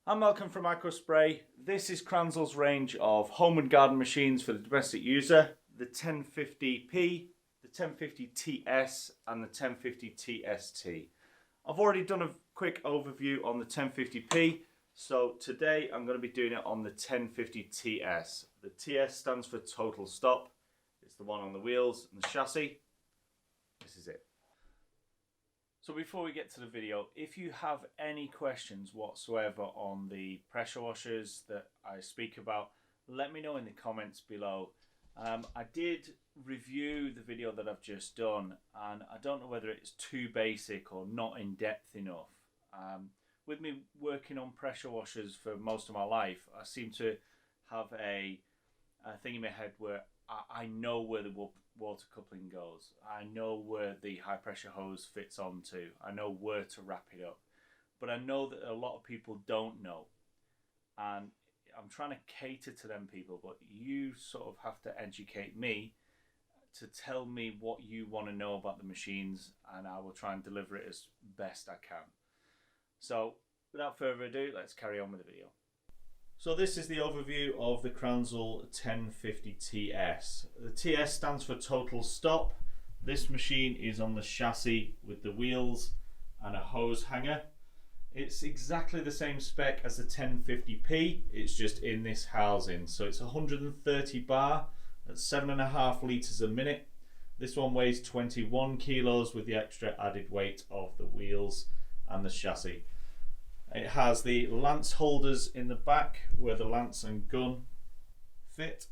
I'm Malcolm from Aquaspray. This is Kranzle's range of home and garden machines for the domestic user. The 1050p, the 1050TS and the 1050TST. I've already done a quick overview on the 1050p, so today I'm going to be doing it on the 1050TS. The TS stands for total stop. It's the one on the wheels and the chassis. This is it. So before we get to the video, if you have any questions whatsoever on the pressure washers that I speak about, let me know in the comments below. I did review the video that I've just done, and I don't know whether it's too basic or not in depth enough. With me working on pressure washers for most of my life, I seem to have a thing in my head where I know where the water coupling goes. I know where the high pressure hose fits onto. I know where to wrap it up. But I know that a lot of people don't know. And I'm trying to cater to them people, but you sort of have to educate me to tell me what you want to know about the machines, and I will try and deliver it as best I can. So without further ado, let's carry on with the video. So this is the overview of the Kranzle 1050TS. The TS stands for total stop. This machine is on the chassis with the wheels and a hose hanger. It's exactly the same spec as the 1050p, it's just in this housing. So it's 130 bar at 7.5 litres a minute. This one weighs 21 kilos with the extra added weight of the wheels and the chassis. It has the lance holders in the back where the lance and gun fit,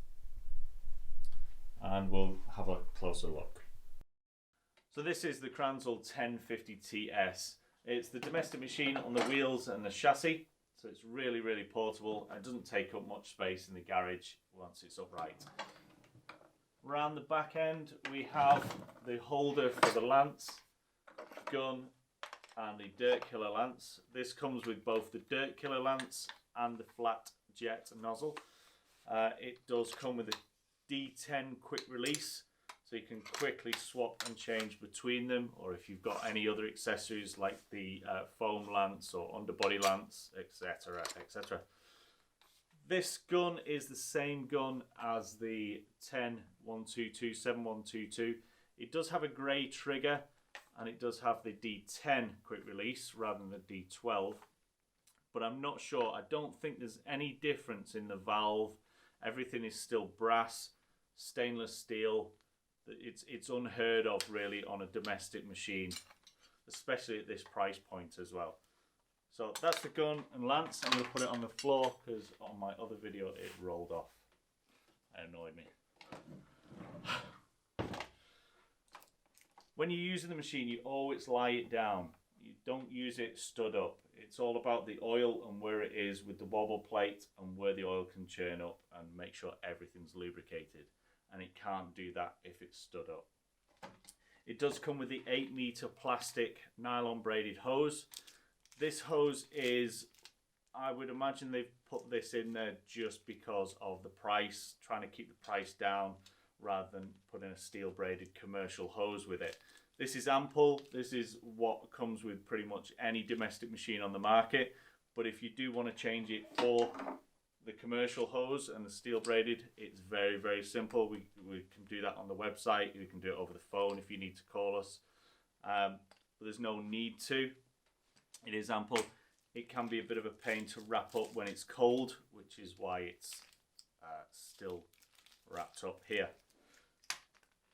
and we'll have a closer look. So this is the Kranzle 1050TS. It's the domestic machine on the wheels and the chassis, so it's really portable. It doesn't take up much space in the garage once it's upright. Around the back end we have the holder for the lance, gun and the Dirt Killer lance. This comes with both the Dirt Killer lance and the flat jet nozzle. It does come with a D10 quick release, so you can quickly swap and change between them, or if you've got any other accessories like the foam lance or underbody lance, etc, etc. This gun is the same gun as the 10-122, 7-122. It does have a grey trigger, and it does have the D10 quick release rather than the D12, but I'm not sure. I don't think there's any difference in the valve. Everything is still brass, stainless steel. It's unheard of really on a domestic machine, especially at this price point as well. So that's the gun and lance. I'm going to put it on the floor because on my other video it rolled off. It annoyed me. When you're using the machine, you always lie it down. You don't use it stood up. It's all about the oil and where it is with the wobble plate and where the oil can churn up and make sure everything's lubricated. And it can't do that if it's stood up. It does come with the 8-meter plastic nylon braided hose. This hose is, I would imagine they've put this in there just because of the price, trying to keep the price down, rather than putting a steel braided commercial hose with it. This is ample. This is what comes with pretty much any domestic machine on the market, but if you do want to change it for the commercial hose and the steel braided, it's very simple. We can do that on the website. We can do it over the phone if you need to call us, but there's no need to. It is ample. It can be a bit of a pain to wrap up when it's cold, which is why it's still wrapped up here.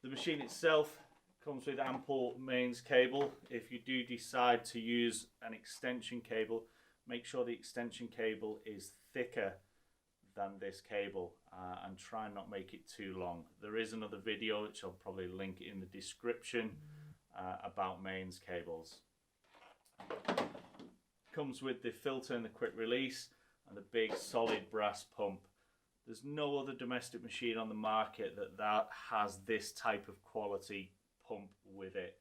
The machine itself comes with ample mains cable. If you do decide to use an extension cable, make sure the extension cable is thicker than this cable and try and not make it too long. There is another video which I'll probably link in the description about mains cables. Comes with the filter and the quick release and the big solid brass pump. There's no other domestic machine on the market that has this type of quality pump with it.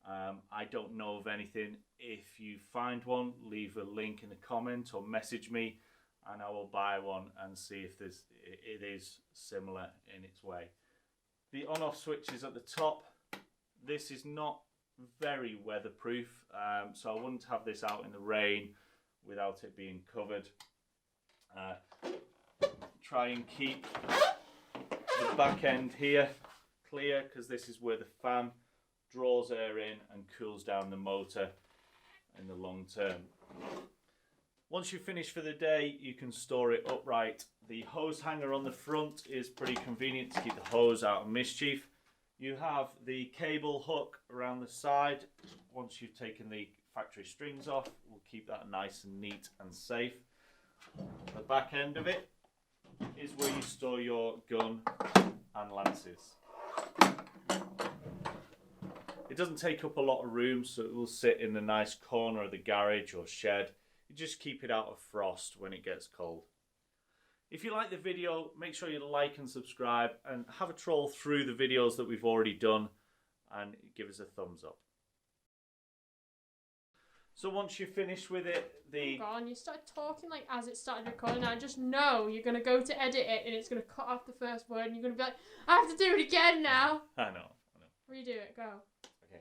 I don't know of anything. If you find one, leave a link in the comment or message me and I will buy one and see if it is similar in its way. The on-off switch is at the top. This is not very weatherproof, so I wouldn't have this out in the rain without it being covered. Try and keep the back end here clear, because this is where the fan draws air in and cools down the motor in the long term. Once you're finished for the day, you can store it upright. The hose hanger on the front is pretty convenient to keep the hose out of mischief. You have the cable hook around the side. Once you've taken the factory strings off, we'll keep that nice and neat and safe. The back end of it is where you store your gun and lances. It doesn't take up a lot of room, so it will sit in a nice corner of the garage or shed. You just keep it out of frost when it gets cold. If you like the video, make sure you like and subscribe, and have a troll through the videos that we've already done and give us a thumbs up. So once you're finished with it, Hang on, you started talking like as it started recording. I just know you're going to go to edit it and it's going to cut off the first word and you're going to be like, I have to do it again now. I know. Redo it, go. Okay.